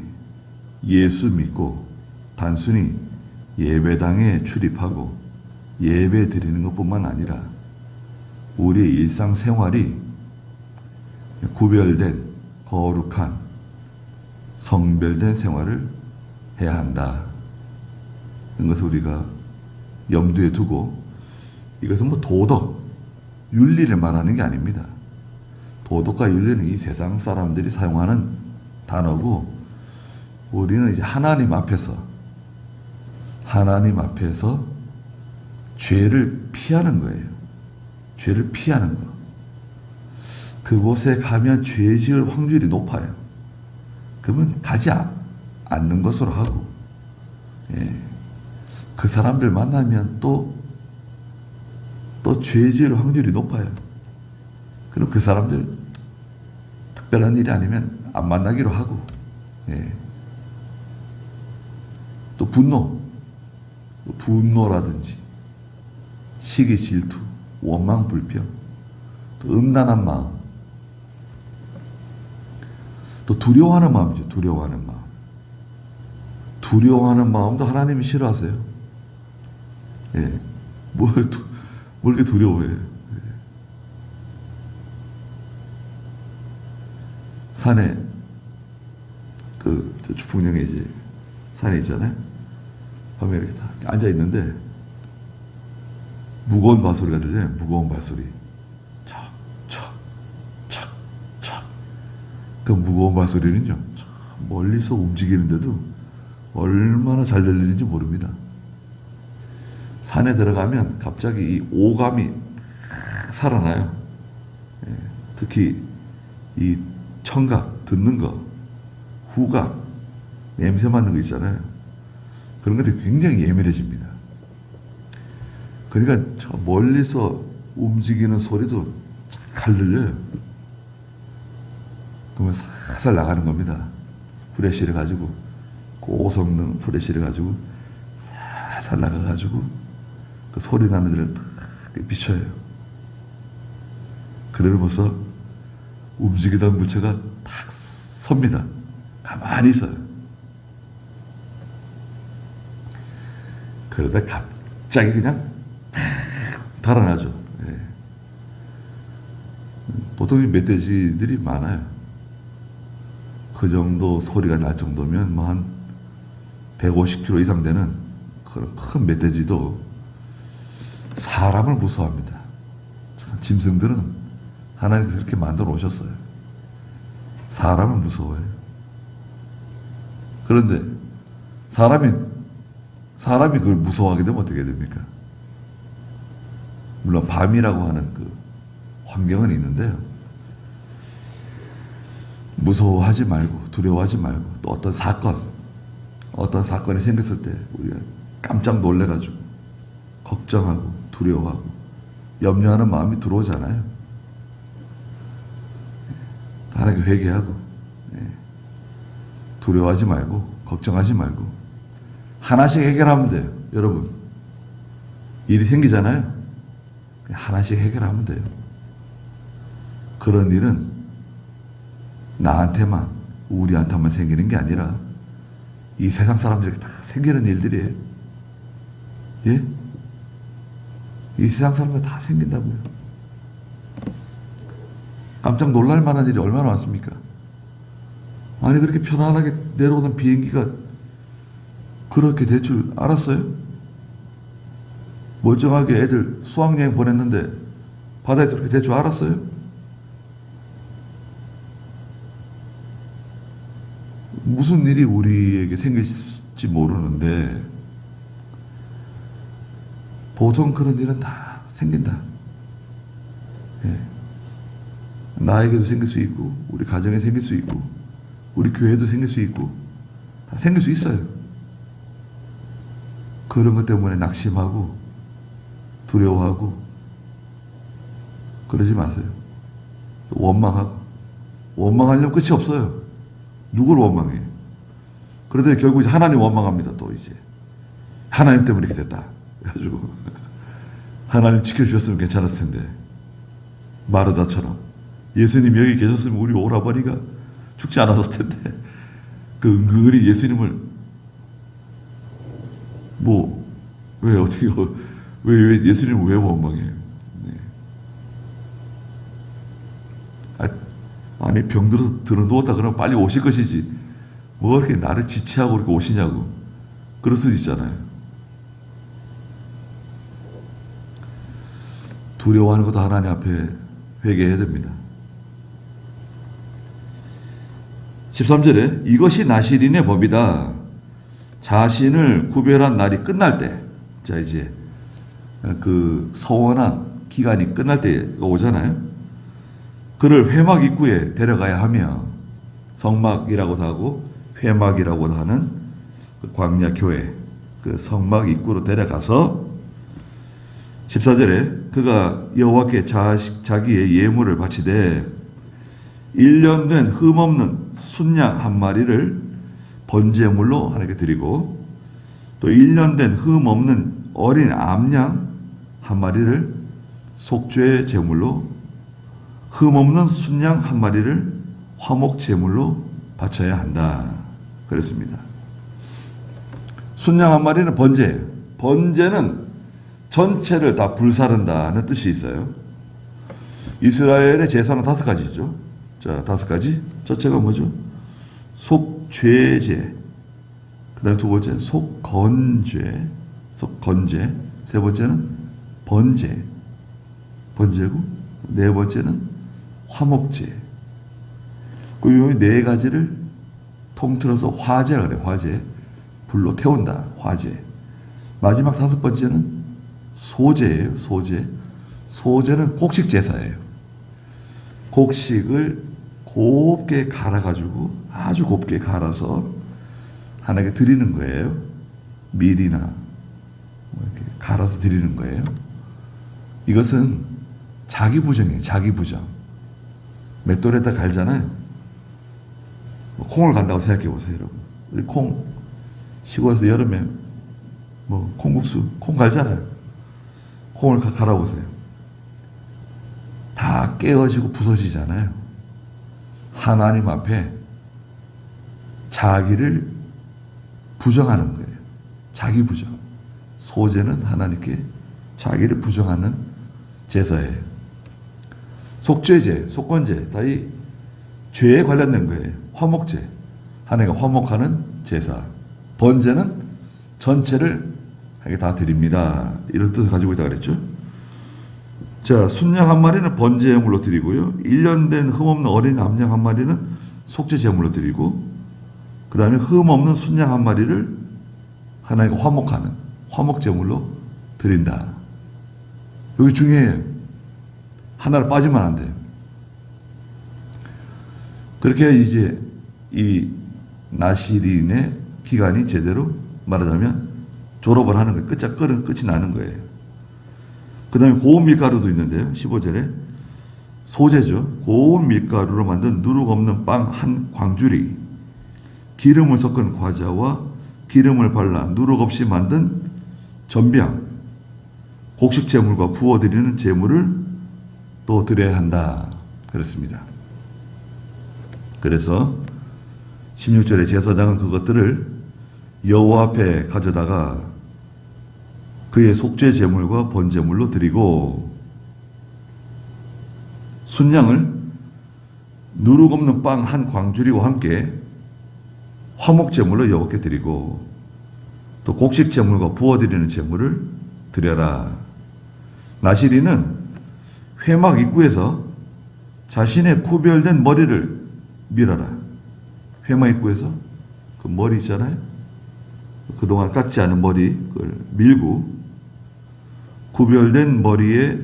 Speaker 1: 예수 믿고 단순히 예배당에 출입하고 예배 드리는 것뿐만 아니라 우리의 일상생활이 구별된 거룩한 성별된 생활을 해야 한다. 것을 우리가 염두에 두고, 이것은 뭐 도덕, 윤리를 말하는 게 아닙니다. 도덕과 윤리는 이 세상 사람들이 사용하는 단어고, 우리는 이제 하나님 앞에서 죄를 피하는 거예요. 죄를 피하는 거. 그곳에 가면 죄 지을 확률이 높아요. 그러면 가지 않는 것으로 하고, 그 사람들 만나면 또 죄 지을 확률이 높아요. 그럼 그 사람들 특별한 일이 아니면 안 만나기로 하고, 또 분노라든지 시기, 질투, 원망, 불평, 또 음란한 마음, 또 두려워하는 마음이죠. 두려워하는 마음도 하나님이 싫어하세요. 뭘 이렇게 두려워해요. 산에, 주풍령에 이제 산에 있잖아요. 밤에 이렇게 다 앉아 있는데 무거운 발소리가 들려요. 무거운 발소리. 척. 그 무거운 발소리는요, 멀리서 움직이는데도 얼마나 잘 들리는지 모릅니다. 산에 들어가면 갑자기 이 오감이 살아나요. 특히 이 청각, 듣는 거, 후각, 냄새 맡는 거 있잖아요. 그런 것들이 굉장히 예민해집니다. 그러니까 저 멀리서 움직이는 소리도 잘 들려요. 그러면 살살 나가는 겁니다. 후레쉬를 가지고, 고성능 후레쉬를 가지고 살살 나가가지고 그 소리 나는 데를 탁 비춰요. 그러면 벌써 움직이던 물체가 탁 섭니다. 가만히 있어요. 그러다 갑자기 그냥 달아나죠. 보통 이 멧돼지들이 많아요. 그 정도 소리가 날 정도면 뭐 한 150kg 이상 되는 그런 큰 멧돼지도 사람을 무서워합니다. 짐승들은 하나님께서 그렇게 만들어 오셨어요. 사람을 무서워해요. 그런데 사람이 그걸 무서워하게 되면 어떻게 됩니까? 물론 밤이라고 하는 그 환경은 있는데요. 무서워하지 말고, 두려워하지 말고, 또 어떤 사건이 생겼을 때 우리가 깜짝 놀래가지고 걱정하고 두려워하고 염려하는 마음이 들어오잖아요. 하나님께 회개하고, 두려워하지 말고 걱정하지 말고 하나씩 해결하면 돼요. 여러분, 일이 생기잖아요. 하나씩 해결하면 돼요. 그런 일은 나한테만, 우리한테만 생기는 게 아니라 이 세상 사람들에게 다 생기는 일들이에요. 이 세상 사람들에게 다 생긴다고요. 깜짝 놀랄 만한 일이 얼마나 많습니까? 아니, 그렇게 편안하게 내려오는 비행기가 그렇게 될 줄 알았어요? 멀쩡하게 애들 수학여행 보냈는데 바다에서 그렇게 될 줄 알았어요? 무슨 일이 우리에게 생길지 모르는데 보통 그런 일은 다 생긴다. 나에게도 생길 수 있고, 우리 가정에 생길 수 있고, 우리 교회도 생길 수 있고, 다 생길 수 있어요. 그런 것 때문에 낙심하고 두려워하고 그러지 마세요. 원망하고, 원망하려면 끝이 없어요. 누굴 원망해요? 그러더니 결국 이제 하나님 원망합니다. 또 이제 하나님 때문에 이렇게 됐다 그래가지고 하나님 지켜주셨으면 괜찮았을 텐데, 마르다처럼 예수님 여기 계셨으면 우리 오라버니가 죽지 않았을 텐데, 그 은근히 예수님을 왜 예수님을 왜 원망해요? 아니, 병들어 누웠다 그러면 빨리 오실 것이지 뭐 이렇게 나를 지체하고 이렇게 오시냐고 그럴 수도 있잖아요. 두려워하는 것도 하나님 앞에 회개해야 됩니다. 13절에 이것이 나실인의 법이다. 자신을 구별한 날이 끝날 때, 자 이제 그 서원한 기간이 끝날 때가 오잖아요. 그를 회막 입구에 데려가야 하며, 성막이라고도 하고 회막이라고도 하는 그 광야 교회 그 성막 입구로 데려가서 14절에 그가 여호와께 자기의 예물을 바치되 1년 된 흠없는 순양 한 마리를 번제물로 하나님께 드리고, 또 1년 된 흠없는 어린 암양 한 마리를 속죄 제물로, 흠없는 순양 한 마리를 화목 제물로 바쳐야 한다 그랬습니다. 순양 한 마리는 번제예요. 번제는 전체를 다 불사른다는 뜻이 있어요. 이스라엘의 제사는 5가지죠. 자, 5가지. 첫째가 뭐죠? 속죄제. 그 다음에 두 번째는 속건죄. 세 번째는 번제고, 네 번째는 화목제. 그리고 이 4가지를 통틀어서 화제라 그래요. 화제. 불로 태운다. 화제. 마지막 5번째는 소제예요. 소제는 곡식 제사예요. 곡식을 곱게 갈아가지고, 아주 곱게 갈아서 하나님께 드리는 거예요. 밀이나 이렇게 갈아서 드리는 거예요. 이것은 자기부정이에요. 자기부정. 맷돌에다 갈잖아요. 콩을 간다고 생각해 보세요, 여러분. 우리 콩 시골에서 여름에 콩국수 콩 갈잖아요. 콩을 갈아보세요. 다 깨어지고 부서지잖아요. 하나님 앞에 자기를 부정하는 거예요. 자기 부정. 소제는 하나님께 자기를 부정하는 제사예요. 속죄제, 속건제, 다 이 죄에 관련된 거예요. 화목제, 하나님과 화목하는 제사. 번제는 전체를 다 드립니다. 이런 뜻을 가지고 있다고 그랬죠. 자, 순양 한 마리는 번제 제물로 드리고요. 1년 된 흠없는 어린 암양 한 마리는 속죄 제물로 드리고, 그 다음에 흠없는 순양 한 마리를 하나님과 화목하는 화목 제물로 드린다. 여기 중요해요. 하나를 빠지면 안 돼요. 그렇게 이제 이 나실인의 기간이 제대로 말하자면 졸업을 하는 거예요. 끝이 나는 거예요. 그 다음에 고운 밀가루도 있는데요. 15절에 소제죠. 고운 밀가루로 만든 누룩 없는 빵 한 광주리, 기름을 섞은 과자와 기름을 발라 누룩 없이 만든 전병, 곡식 제물과 부어드리는 제물을 또 드려야 한다 그렇습니다. 그래서 16절에 제사장은 그것들을 여호와 앞에 가져다가 그의 속죄 제물과 번제물로 드리고, 순양을 누룩 없는 빵 한 광주리와 함께 화목 제물로 여호와께 드리고, 또 곡식 제물과 부어드리는 제물을 드려라. 나실인은 회막 입구에서 자신의 구별된 머리를 밀어라. 회막 입구에서 그 머리 있잖아요. 그동안 깎지 않은 머리 그걸 밀고 구별된 머리에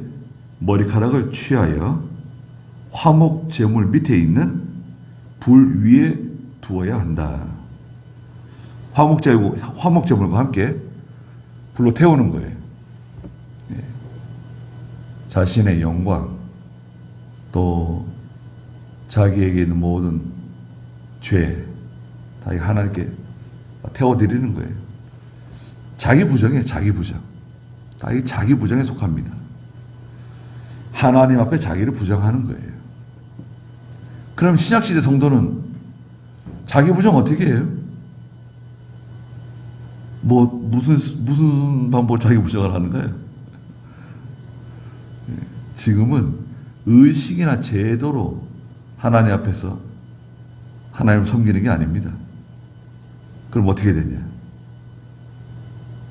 Speaker 1: 머리카락을 취하여 화목 제물 밑에 있는 불 위에 두어야 한다. 화목 제물과 함께 불로 태우는 거예요. 자신의 영광, 또 자기에게 있는 모든 죄 다 하나님께 태워드리는 거예요. 자기 부정이에요. 자기 부정. 다 이 자기 부정에 속합니다. 하나님 앞에 자기를 부정하는 거예요. 그럼 신약시대 성도는 자기 부정 어떻게 해요? 무슨 방법으로 자기 부정을 하는가요? 지금은 의식이나 제도로 하나님 앞에서 하나님을 섬기는 게 아닙니다. 그럼 어떻게 되냐?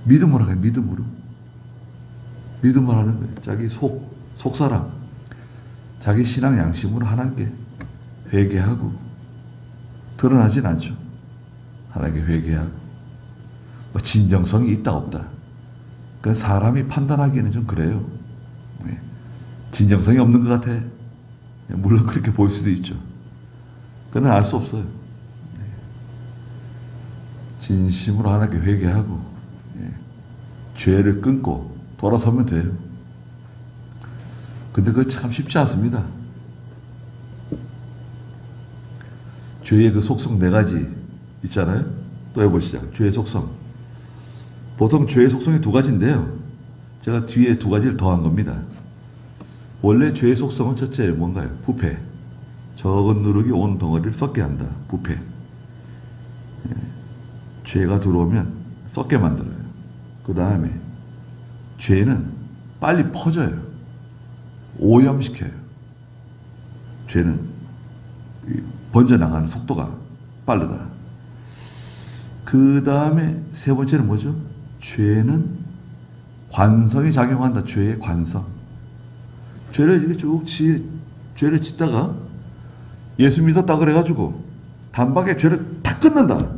Speaker 1: 믿음으로 가요. 믿음으로 하는 거예요. 자기 속사람. 자기 신앙 양심으로 하나님께 회개하고 드러나진 않죠. 하나님께 회개하고 뭐 진정성이 있다 없다. 그 사람이 판단하기에는 좀 그래요. 네. 진정성이 없는 것 같아. 물론 그렇게 보일 수도 있죠. 그건 알 수 없어요. 네. 진심으로 하나님께 회개하고 죄를 끊고 돌아서면 돼요. 근데 그거 참 쉽지 않습니다. 죄의 그 속성 4가지 있잖아요. 또 해보시죠. 죄의 속성. 보통 죄의 속성이 2가지인데요. 제가 뒤에 2가지를 더한 겁니다. 원래 죄의 속성은 첫째 뭔가요? 부패. 적은 누룩이 온 덩어리를 썩게 한다. 부패. 죄가 들어오면 썩게 만들어요. 그 다음에 죄는 빨리 퍼져요. 오염시켜요. 죄는 번져나가는 속도가 빠르다. 그 다음에 3번째는 뭐죠? 죄는 관성이 작용한다. 죄의 관성. 죄를 이렇게 죄를 짓다가 예수 믿었다 그래가지고 단박에 죄를 다 끊는다.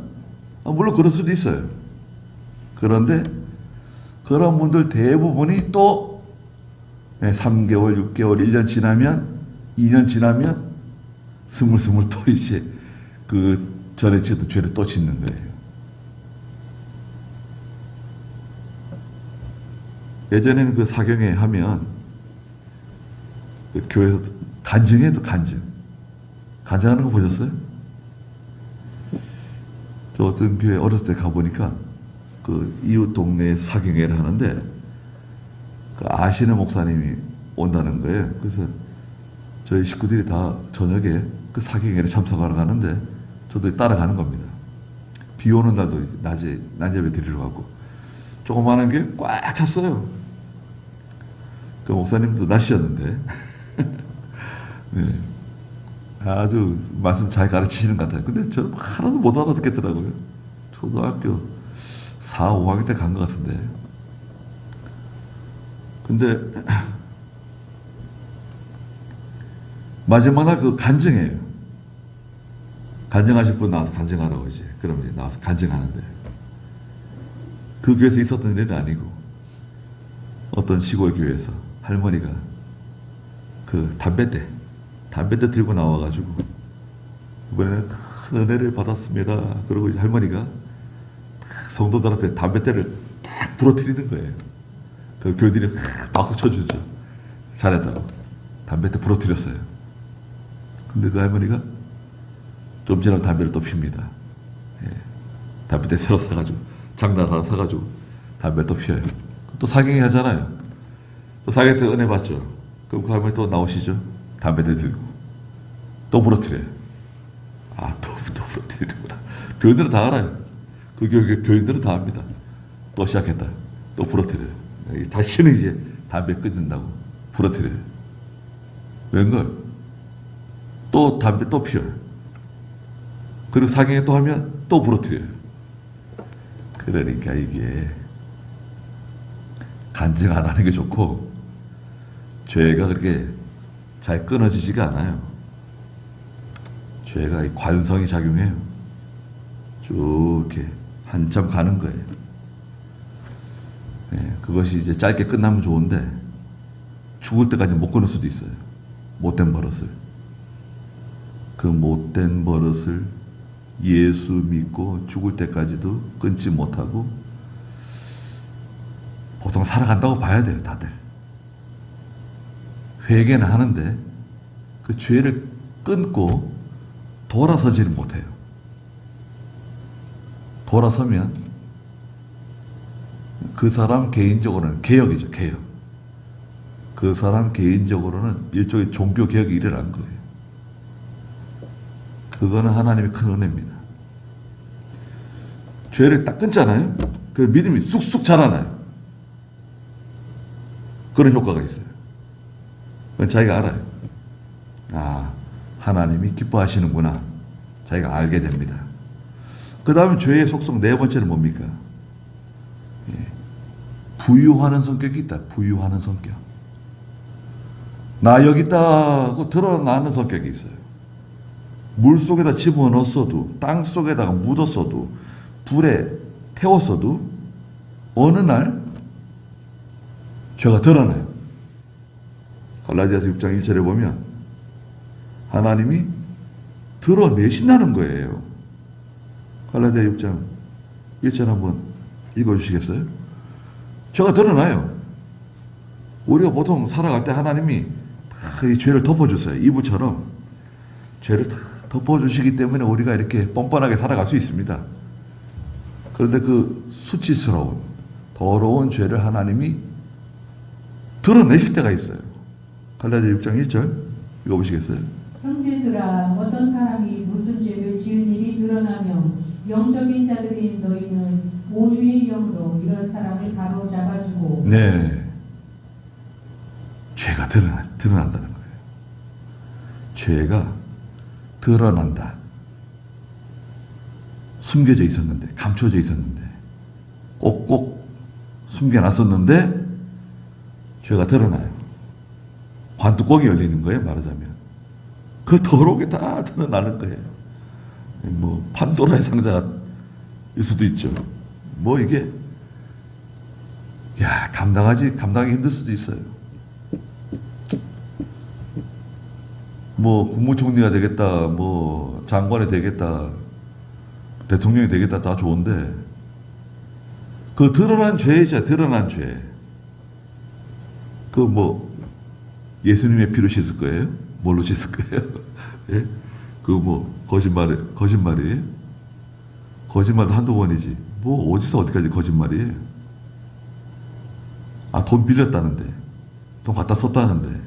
Speaker 1: 물론 그럴 수도 있어요. 그런데 그런 분들 대부분이 또 3개월, 6개월, 1년 지나면 2년 지나면 스물스물 또 이제 그 전에 짓던 죄를 또 짓는 거예요. 예전에는 그 사경회 하면 그 교회에서 간증해도 간증하는 거 보셨어요? 저 어떤 교회 어렸을 때 가보니까 그 이웃 동네에 사경회를 하는데 그 아시는 목사님이 온다는 거예요. 그래서 저희 식구들이 다 저녁에 그 사경회를 참석하러 가는데 저도 따라가는 겁니다. 비 오는 날도 낮에 예배 드리러 가고 조그마한 게 꽉 찼어요. 그 목사님도 낯이었는데 네. 아주 말씀 잘 가르치시는 것 같아요. 근데 저 하나도 못 알아듣겠더라고요. 초등학교 4, 5학년 때 간 것 같은데. 근데 마지막 날 그 간증해요. 간증하실 분 나와서 간증하라고 이제. 그럼 이제 나와서 간증하는데 그 교회에서 있었던 일은 아니고 어떤 시골 교회에서 할머니가 그 담뱃대 들고 나와가지고 이번에는 큰 은혜를 받았습니다. 그러고 이제 할머니가 성도들 앞에 담뱃대를 딱 부러뜨리는 거예요. 그 교인들이 박수 쳐주죠. 잘했다고. 담뱃대 부러뜨렸어요. 근데 그 할머니가 좀 지나면 담배를 또 핍니다. 예. 담뱃대 새로 사가지고 장난 하나 사가지고 담배를 또 피워요. 또 사경이 하잖아요. 또 사경이 때 은혜 받죠. 그럼 그 할머니 또 나오시죠. 담배대 들고 또 부러뜨려요. 또 부러뜨리는구나. 교인들은 다 알아요. 그 교인들은 다 압니다. 또 시작했다. 또 부러뜨려요. 다시는 이제 담배 끊는다고 부러뜨려요. 웬걸? 또 담배 또 피워요. 그리고 사경에 또 하면 또 부러뜨려요. 그러니까 이게 간증 안 하는 게 좋고 죄가 그렇게 잘 끊어지지가 않아요. 죄가 관성이 작용해요. 쭉 이렇게 한참 가는 거예요. 네, 그것이 이제 짧게 끝나면 좋은데 죽을 때까지 못 끊을 수도 있어요. 못된 버릇을. 그 못된 버릇을 예수 믿고 죽을 때까지도 끊지 못하고 보통 살아간다고 봐야 돼요. 다들. 회개는 하는데 그 죄를 끊고 돌아서지를 못해요. 돌아서면 그 사람 개인적으로는 개혁이죠. 개혁. 그 사람 개인적으로는 일종의 종교 개혁이 일어난 거예요. 그거는 하나님의 큰 은혜입니다. 죄를 딱 끊잖아요. 그 믿음이 쑥쑥 자라나요. 그런 효과가 있어요. 그건 자기가 알아요. 하나님이 기뻐하시는구나. 자기가 알게 됩니다. 그 다음에 죄의 속성 4번째는 뭡니까? 부유하는 성격이 있다. 부유하는 성격. 나 여기 있다고 드러나는 성격이 있어요. 물 속에다 집어넣었어도, 땅 속에다가 묻었어도, 불에 태웠어도 어느 날 죄가 드러나요. 갈라디아서 6장 1절에 보면 하나님이 드러내신다는 거예요. 갈라디아 6장 1절 한번 읽어주시겠어요? 죄가 드러나요. 우리가 보통 살아갈 때 하나님이 다 이 죄를 덮어주세요. 이불처럼 죄를 다 덮어주시기 때문에 우리가 이렇게 뻔뻔하게 살아갈 수 있습니다. 그런데 그 수치스러운 더러운 죄를 하나님이 드러내실 때가 있어요. 갈라디아 6장 1절 읽어보시겠어요?
Speaker 2: 형제들아, 어떤 사람이 무슨 죄를 지은 일이 드러나면 영적인 자들인 너희는 온유의 영으로 이런 사람을 바로잡아주고.
Speaker 1: 네, 죄가 드러난다는 거예요. 죄가 드러난다. 숨겨져 있었는데, 감춰져 있었는데, 꼭꼭 숨겨놨었는데 죄가 드러나요. 관뚜껑이 열리는 거예요, 말하자면. 그 더러운 게 다 드러나는 거예요. 뭐 판도라의 상자일 수도 있죠. 뭐 이게 감당하기 힘들 수도 있어요. 뭐 국무총리가 되겠다, 뭐 장관이 되겠다, 대통령이 되겠다, 다 좋은데 그 드러난 죄이자 드러난 죄. 그 뭐 예수님의 피로 씻을 거예요? 뭘로 씻을 거예요? 예? 그 뭐 거짓말이에요? 거짓말도 한두 번이지. 뭐 어디서 어디까지 거짓말이에요? 아, 돈 빌렸다는데, 돈 갖다 썼다는데,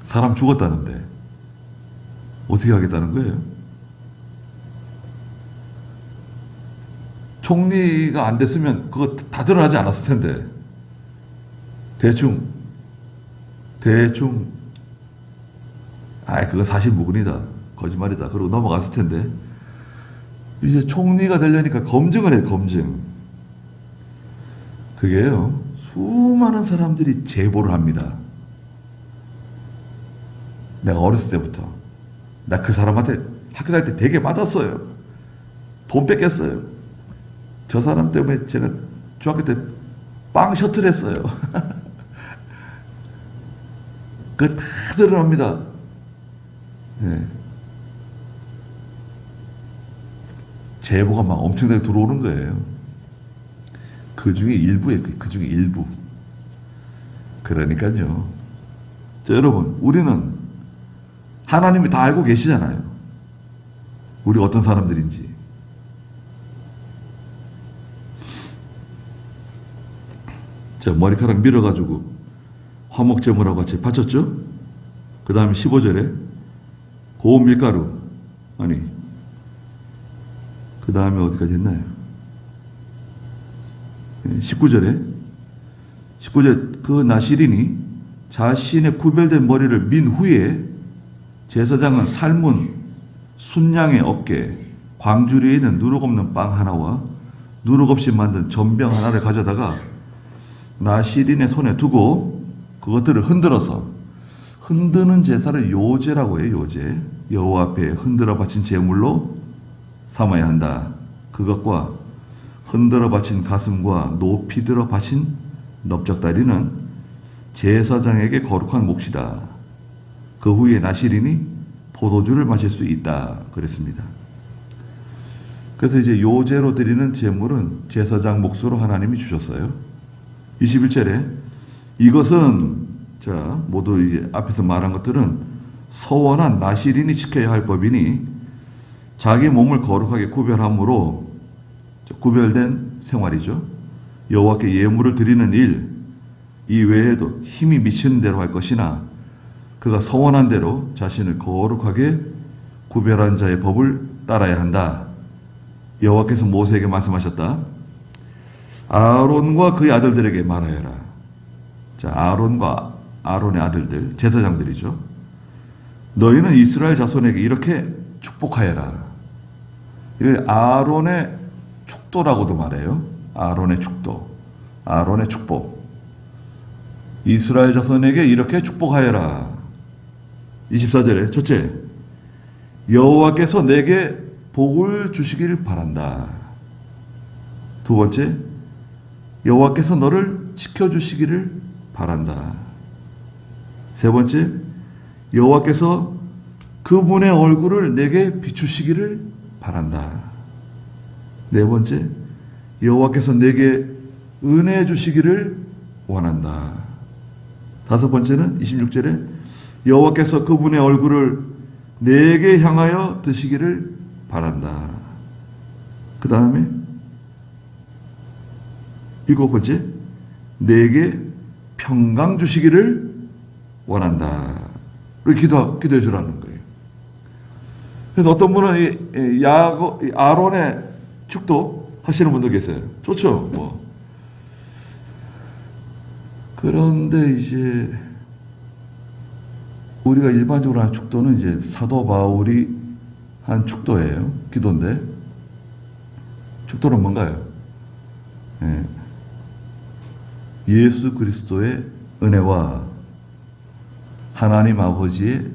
Speaker 1: 사람 죽었다는데 어떻게 하겠다는 거예요? 총리가 안 됐으면 그거 다 드러나지 않았을 텐데 대충 그거 사실 무근이다, 거짓말이다 그러고 넘어갔을 텐데 이제 총리가 되려니까 검증을 해. 검증. 그게요, 수많은 사람들이 제보를 합니다. 내가 어렸을 때부터 나 그 사람한테 학교 다닐 때 되게 맞았어요. 돈 뺏겼어요. 저 사람 때문에 제가 중학교 때 빵 셔틀 했어요. 그거 다 드러납니다. 네. 제보가 막 엄청나게 들어오는 거예요. 그 중에 일부예요. 그 중에 일부. 그러니까요. 자, 여러분, 우리는 하나님이 다 알고 계시잖아요. 우리 어떤 사람들인지. 자, 머리카락 밀어가지고 화목제물하고 같이 바쳤죠? 그 다음에 15절에 고운 밀가루, 그 다음에 어디까지 했나요? 19절에 그 나시린이 자신의 구별된 머리를 민 후에 제사장은 삶은 순양의 어깨, 광주리에 있는 누룩 없는 빵 하나와 누룩 없이 만든 전병 하나를 가져다가 나시린의 손에 두고 그것들을 흔들어서, 흔드는 제사를 요제라고 해요. 요제. 여호와 앞에 흔들어 바친 제물로 삼아야 한다. 그것과 흔들어 바친 가슴과 높이 들어 바친 넓적다리는 제사장에게 거룩한 몫이다. 그 후에 나시린이 포도주를 마실 수 있다. 그랬습니다. 그래서 이제 요제로 드리는 제물은 제사장 몫으로 하나님이 주셨어요. 21절에 이것은, 자, 모두 이제 앞에서 말한 것들은 서원한 나시린이 지켜야 할 법이니 자기 몸을 거룩하게 구별함으로, 구별된 생활이죠. 여호와께 예물을 드리는 일, 이 외에도 힘이 미치는 대로 할 것이나 그가 서원한 대로 자신을 거룩하게 구별한 자의 법을 따라야 한다. 여호와께서 모세에게 말씀하셨다. 아론과 그의 아들들에게 말하여라. 자, 아론과 아론의 아들들, 제사장들이죠. 너희는 이스라엘 자손에게 이렇게 축복하여라. 이걸 아론의 축도라고도 말해요. 아론의 축도, 아론의 축복. 이스라엘 자손에게 이렇게 축복하여라. 24절에 첫째, 여호와께서 내게 복을 주시기를 바란다. 두 번째, 여호와께서 너를 지켜주시기를 바란다. 세 번째, 여호와께서 그분의 얼굴을 내게 비추시기를 바란다. 네 번째, 여호와께서 내게 은혜 주시기를 원한다. 다섯 번째는 26절에 여호와께서 그분의 얼굴을 내게 향하여 드시기를 바란다. 그 다음에 일곱 번째, 내게 평강 주시기를 원한다. 이렇게 기도해 주라는 거예요. 그래서 어떤 분은 이 아론의 축도 하시는 분도 계세요. 좋죠, 뭐. 그런데 이제 우리가 일반적으로 하는 축도는 이제 사도 바울이 한 축도예요. 기도인데 축도는 뭔가요? 예수 그리스도의 은혜와 하나님 아버지의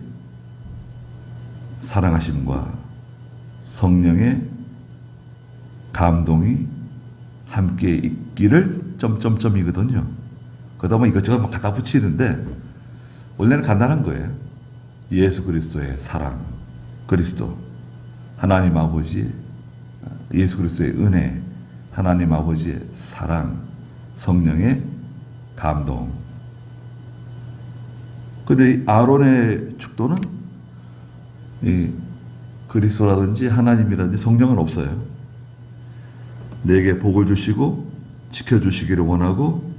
Speaker 1: 사랑하심과 성령의 감동이 함께 있기를 점점점이거든요. 그러다 보면 이것저것 막 갖다 붙이는데 원래는 간단한 거예요. 예수 그리스도의 사랑, 그리스도, 하나님 아버지, 예수 그리스도의 은혜, 하나님 아버지의 사랑, 성령의 감동. 근데 이 아론의 축도는 이 그리스도라든지 하나님이라든지 성령은 없어요. 내게 복을 주시고 지켜주시기를 원하고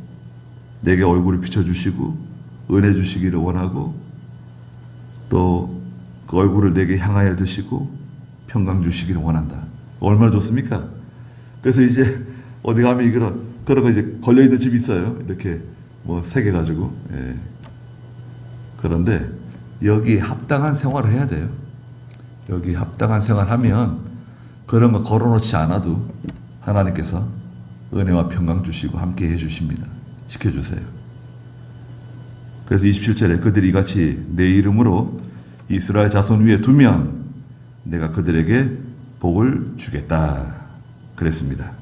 Speaker 1: 내게 얼굴을 비춰주시고 은혜 주시기를 원하고 또 그 얼굴을 내게 향하여 드시고 평강 주시기를 원한다. 얼마나 좋습니까? 그래서 이제 어디 가면 그런 거 이제 걸려있는 집이 있어요. 이렇게 뭐 새겨가지고. 예. 그런데 여기 합당한 생활을 해야 돼요. 여기 합당한 생활하면 그런 거 걸어놓지 않아도 하나님께서 은혜와 평강 주시고 함께 해주십니다. 지켜주세요. 그래서 27절에 그들이 이같이 내 이름으로 이스라엘 자손 위에 두면 내가 그들에게 복을 주겠다 그랬습니다.